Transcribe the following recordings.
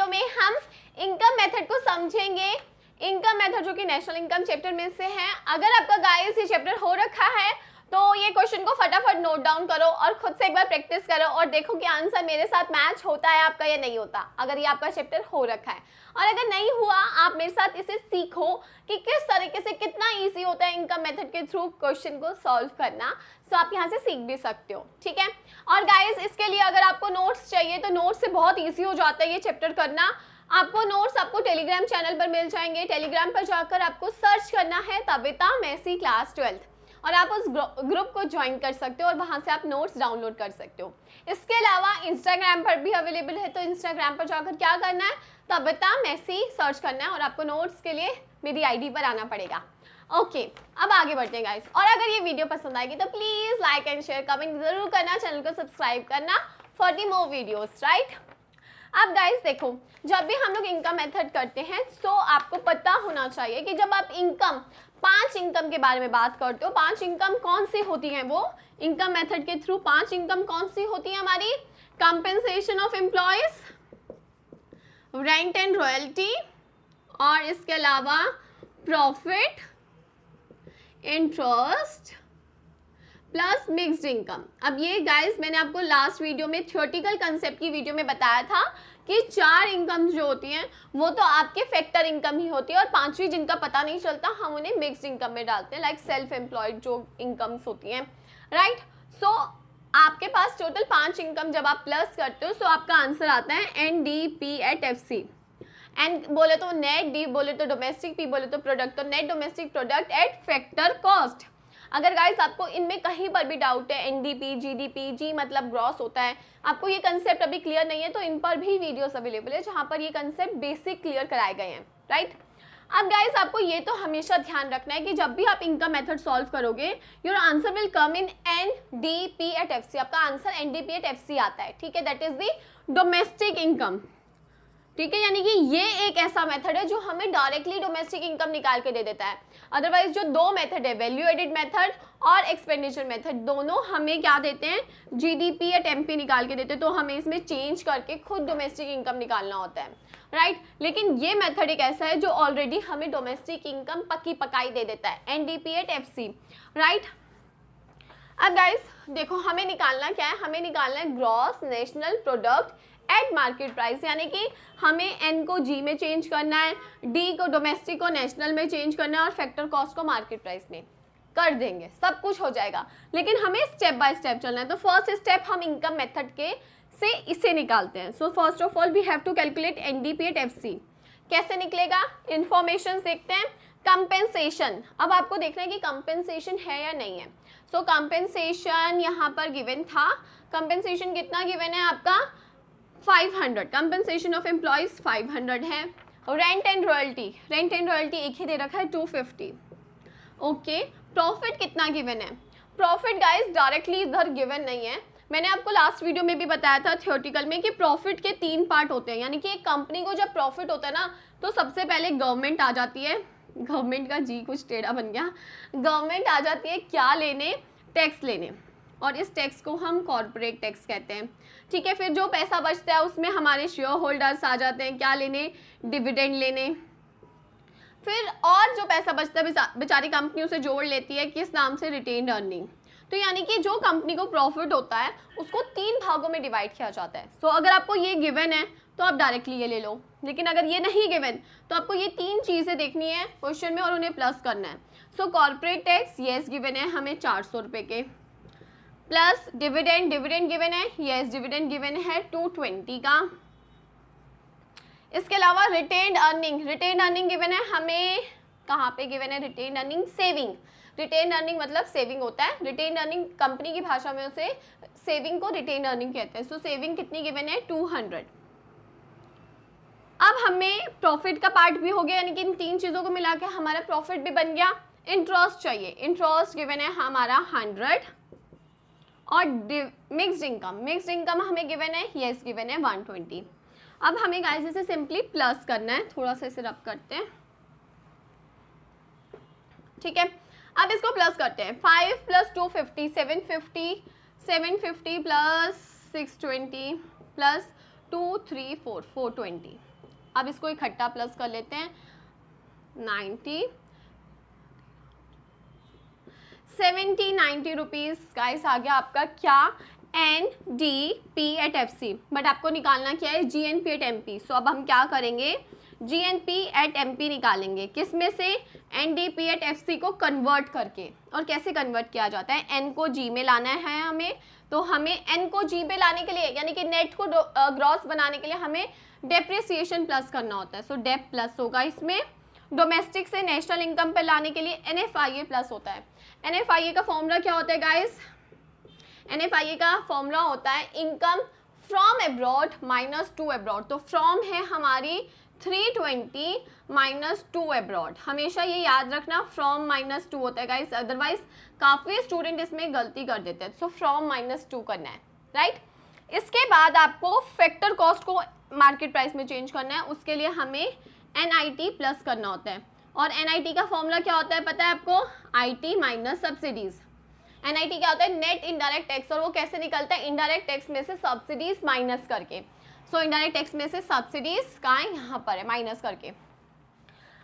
Video में हम income method को समझेंगे। इनकम मेथड जो कि नेशनल इनकम चैप्टर में से है। अगर आपका गाइस ये चैप्टर हो रखा है तो ये क्वेश्चन को फटाफट नोट डाउन करो और खुद से एक बार प्रैक्टिस करो और देखो कि आंसर मेरे साथ मैच होता है आपका या नहीं होता, अगर ये आपका चैप्टर हो रखा है। और अगर नहीं हुआ, आप मेरे साथ इसे सीखो कि किस तरीके से कितना इजी होता है इनकम मेथड के थ्रू क्वेश्चन को सॉल्व करना। सो आप यहाँ से सीख भी सकते हो, ठीक है। और गाइज इसके लिए अगर आपको नोट्स चाहिए तो नोट्स से बहुत ईजी हो जाता है ये चैप्टर करना। आपको नोट्स आपको टेलीग्राम चैनल पर मिल जाएंगे। टेलीग्राम पर जाकर आपको सर्च करना है तबिता मैसी क्लास 12 और आप उस ग्रुप को ज्वाइन कर सकते हो और वहां से आप नोट्स डाउनलोड कर सकते हो। इसके अलावा इंस्टाग्राम पर भी अवेलेबल है, तो इंस्टाग्राम पर जाकर क्या करना है, तबिता मैसी सर्च करना है और आपको नोट्स के लिए मेरी आईडी पर आना पड़ेगा। ओके, अब आगे बढ़ते हैं गाइस। और अगर ये वीडियो पसंद आएगी तो please like and share comment जरूर करना, चैनल को सब्सक्राइब करना for the more videos, right. अब गाइस देखो, जब भी हम लोग इनकम मेथड करते हैं तो आपको पता होना चाहिए कि जब आप इनकम 5 इनकम के बारे में बात करते हो, 5 इनकम कौन सी होती हैं, वो इनकम मेथड के थ्रू 5 इनकम कौन सी होती है हमारी, compensation of employees, rent and royalty, और इसके अलावा profit, interest plus mixed income. अब ये गाइस मैंने आपको लास्ट वीडियो में थ्योरेटिकल कंसेप्ट की वीडियो में बताया था कि 4 इनकम जो होती हैं वो तो आपके फैक्टर इनकम ही होती है और 5वीं जिनका पता नहीं चलता हम उन्हें मिक्स्ड इनकम में डालते हैं, लाइक सेल्फ एम्प्लॉयड जो इनकम्स होती हैं, राइट। सो आपके पास टोटल 5 इनकम जब आप प्लस करते हो तो आपका आंसर आता है NDP at FC। एन बोले तो नेट, डी बोले तो डोमेस्टिक, पी बोले तो प्रोडक्ट, तो net domestic product at factor cost. अगर गाइस आपको इनमें कहीं पर भी डाउट है, NDP, GDP, जी मतलब ग्रॉस होता है, आपको ये कंसेप्ट अभी क्लियर नहीं है तो इन पर भी वीडियोस अवेलेबल है जहां पर ये कंसेप्ट बेसिक क्लियर कराए गए हैं, राइट। अब गाइस आपको ये तो हमेशा ध्यान रखना है कि जब भी आप इनकम मेथड सॉल्व करोगे your answer will come in NDP at FC। आपका आंसर NDP at FC आता है, ठीक है, that is the domestic income, ठीक है। यानी कि ये एक ऐसा मेथड है जो हमें डायरेक्टली डोमेस्टिक इनकम निकाल के दे देता है। अदरवाइज जो 2 मेथड है, वैल्यू एडेड मेथड और एक्सपेंडिचर मेथड, दोनों हमें क्या देते हैं, GDP या MP निकाल के देते हैं, तो हमें इसमें चेंज करके खुद डोमेस्टिक इनकम निकालना होता है, राइट। लेकिन ये मेथड एक ऐसा है जो ऑलरेडी हमें डोमेस्टिक इनकम पक्की पकाई दे देता है, NDP at FC, राइट। अब गाइस देखो, हमें निकालना क्या है, हमें निकालना है gross national product at market price, यानी कि हमें N को G में चेंज करना है, D को डोमेस्टिक को नेशनल में चेंज करना है और फैक्टर कॉस्ट को मार्केट प्राइस में कर देंगे, सब कुछ हो जाएगा। लेकिन हमें स्टेप बाय स्टेप चलना है। तो फर्स्ट स्टेप हम इनकम मेथड के से इसे निकालते हैं। So first of all we have to calculate NDP at FC। कैसे निकलेगा, इंफॉर्मेशन देखते हैं। कंपेंसेशन, अब आपको देखना है कि कंपेंसेशन है या नहीं है। सो कंपेंसेशन यहाँ पर गिवन था, कंपेंसेशन कितना गिवन है आपका 500, कंपेंसेशन ऑफ एम्प्लॉयज 500 है। Rent and royalty, rent and royalty एक ही दे रखा है 250, ओके। प्रॉफिट कितना गिवन है, प्रॉफिट गाइस डायरेक्टली इधर गिवन नहीं है। मैंने आपको लास्ट वीडियो में भी बताया था थ्योरेटिकल में कि प्रॉफिट के 3 पार्ट होते हैं, यानी कि एक कंपनी को जब प्रॉफिट होता है ना तो सबसे पहले गवर्नमेंट आ जाती है, गवर्नमेंट का जी कुछ टेढ़ा बन गया, गवर्नमेंट आ जाती है क्या लेने, टैक्स लेने, और इस टैक्स को हम कॉर्पोरेट टैक्स कहते हैं, ठीक है। फिर जो पैसा बचता है उसमें हमारे शेयर होल्डर्स आ जाते हैं क्या लेने, डिविडेंड लेने। फिर और जो पैसा बचता है बेचारी कंपनियों से जोड़ लेती है किस नाम से, रिटेन्ड अर्निंग। तो यानी कि जो कंपनी को प्रॉफिट होता है उसको 3 भागों में डिवाइड किया जाता है। सो अगर आपको ये गिवन है तो आप डायरेक्टली ये ले लो, लेकिन अगर ये नहीं गिवन तो आपको ये 3 चीज़ें देखनी है क्वेश्चन में और उन्हें प्लस करना है। सो कॉर्पोरेट टैक्स येस गिवन है हमें 400 रुपये के, प्लस डिविडेंड, डिविडेंड गिवन है येस, डिविडेंड गिवन है 220 का। इसके अलावा retained earning, retained earning given है हमें, कहाँ पे गिवन है retained earning, saving. Retained earning मतलब सेविंग होता है, रिटेन्ड अर्निंग कंपनी की भाषा में उसे सेविंग को रिटेन्ड अर्निंग कहते हैं। सो सेविंग कितनी गिवन है 200। अब हमें प्रॉफिट का पार्ट भी हो गया, यानी कि इन 3 चीज़ों को मिला के हमारा प्रॉफिट भी बन गया। इंटरेस्ट चाहिए, इंटरेस्ट गिवन है हमारा 100 और मिक्स्ड इनकम, मिक्स्ड इनकम हमें गिवन है येस गिवन है 120। अब हमें गाइस इसे सिंपली प्लस करना है, थोड़ा सा इसे रब करते हैं, ठीक है। अब इसको प्लस करते हैं, 5 + 250 750, 750 + 620 + 2 3 4 420, अब इसको इकट्ठा प्लस कर लेते हैं, 90 रुपीज़ गाइस आ गया आपका क्या, NDP एट FC, बट आपको निकालना क्या है, GNP एट MP। सो अब हम क्या करेंगे, GNP एट MP निकालेंगे, किस में से, NDP एट FC को कन्वर्ट करके। और कैसे कन्वर्ट किया जाता है, N को G में लाना है हमें, तो हमें N को G में लाने के लिए यानी कि नेट को ग्रॉस बनाने के लिए हमें डेप्रिसिएशन प्लस करना होता है। सो डेप प्लस होगा इसमें, डोमेस्टिक से नेशनल इनकम पे लाने के लिए NFIA प्लस होता है। NFIA का फॉर्मूला क्या होता है गाइस, NFIA का फॉर्मूला होता है income from abroad minus two abroad. तो फ्रॉम है हमारी 320 माइनस टू एब्रॉड, हमेशा ये याद रखना फ्रॉम माइनस टू होता है गाइस, अदरवाइज काफ़ी स्टूडेंट इसमें गलती कर देते हैं। सो फ्रॉम माइनस टू करना है, राइट। इसके बाद आपको फैक्टर कॉस्ट को मार्केट प्राइस में चेंज करना है, उसके लिए हमें NIT प्लस करना होता है। और NIT का फॉर्मूला क्या होता है पता है आपको, IT माइनस सब्सिडीज। NIT क्या होता है, नेट इनडायरेक्ट टैक्स, और वो कैसे निकलता है, इनडायरेक्ट टैक्स में से सब्सिडीज माइनस करके। सो इनडायरेक्ट टैक्स में से सब्सिडीज कहाँ है, यहाँ पर है, माइनस करके।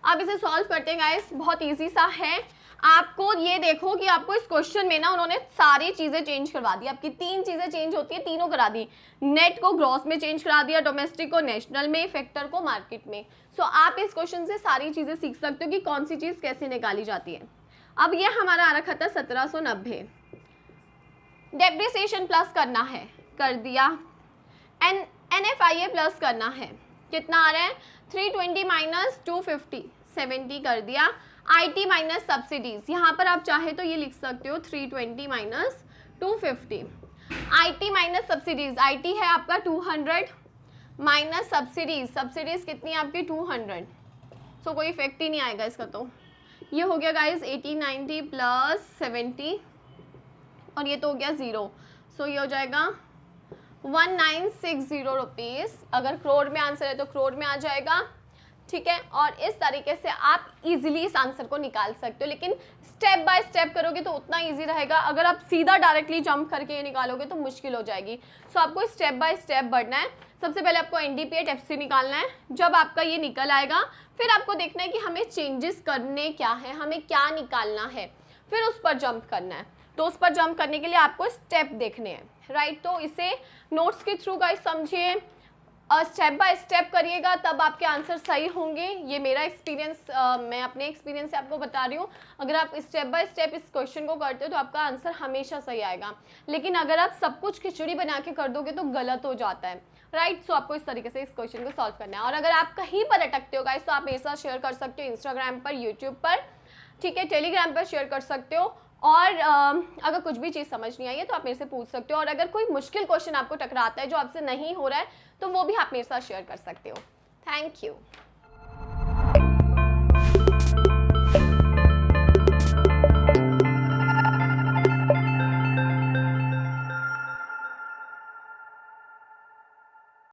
अब इसे सॉल्व करते हैं गाइस, बहुत इजी सा है। आपको ये देखो कि आपको इस क्वेश्चन में ना उन्होंने सारी चीज़ें चेंज करवा दी, आपकी 3 चीज़ें चेंज होती है, तीनों करा दी, नेट को ग्रॉस में चेंज करा दिया, डोमेस्टिक को नेशनल में, फैक्टर को मार्केट में। सो आप इस क्वेश्चन से सारी चीज़ें सीख सकते हो कि कौन सी चीज़ कैसे निकाली जाती है। अब ये हमारा आ रखा था 1790, डेप्रिसिएशन प्लस करना है, कर दिया। NFIA प्लस करना है, कितना आ रहा है, 320 माइनस 250, 70 कर दिया। IT माइनस सब्सिडीज, यहाँ पर आप चाहे तो ये लिख सकते हो 320 minus 250। IT minus subsidies, IT है आपका 200 माइनस सब्सिडीज, सब्सिडीज कितनी है आपकी 200। सो कोई इफेक्ट ही नहीं आएगा इसका। तो ये हो गया गाइज 1890 प्लस 70, और ये तो हो गया 0। सो ये हो जाएगा 1960 रुपीज़। अगर करोड़ में आंसर है तो करोड़ में आ जाएगा, ठीक है। और इस तरीके से आप इजीली इस आंसर को निकाल सकते हो, लेकिन स्टेप बाय स्टेप करोगे तो उतना इजी रहेगा। अगर आप सीधा डायरेक्टली जंप करके ये निकालोगे तो मुश्किल हो जाएगी। सो आपको स्टेप बाय स्टेप बढ़ना है। सबसे पहले आपको NDP एट FC निकालना है। जब आपका ये निकल आएगा फिर आपको देखना है कि हमें चेंजेस करने क्या है, हमें क्या निकालना है, फिर उस पर जंप करना है। तो उस पर जंप करने के लिए आपको स्टेप देखने हैं, राइट। तो इसे नोट्स के थ्रू गाइस समझिए, स्टेप बाय स्टेप करिएगा, तब आपके आंसर सही होंगे। ये मेरा एक्सपीरियंस, मैं अपने एक्सपीरियंस से आपको बता रही हूँ। अगर आप स्टेप बाय स्टेप इस क्वेश्चन को करते हो तो आपका आंसर हमेशा सही आएगा, लेकिन अगर आप सब कुछ खिचड़ी बना के कर दोगे तो गलत हो जाता है, राइट। सो आपको इस तरीके से इस क्वेश्चन को सॉल्व करना है। और अगर आप कहीं पर अटकते हो गाइस तो आप मेरे साथ शेयर कर सकते हो, इंस्टाग्राम पर, यूट्यूब पर, ठीक है, टेलीग्राम पर शेयर कर सकते हो। और अगर कुछ भी चीज़ समझ नहीं आई है तो आप मेरे से पूछ सकते हो। और अगर कोई मुश्किल क्वेश्चन आपको टकराता है जो आपसे नहीं हो रहा है तो वो भी आप मेरे साथ शेयर कर सकते हो। Thank you.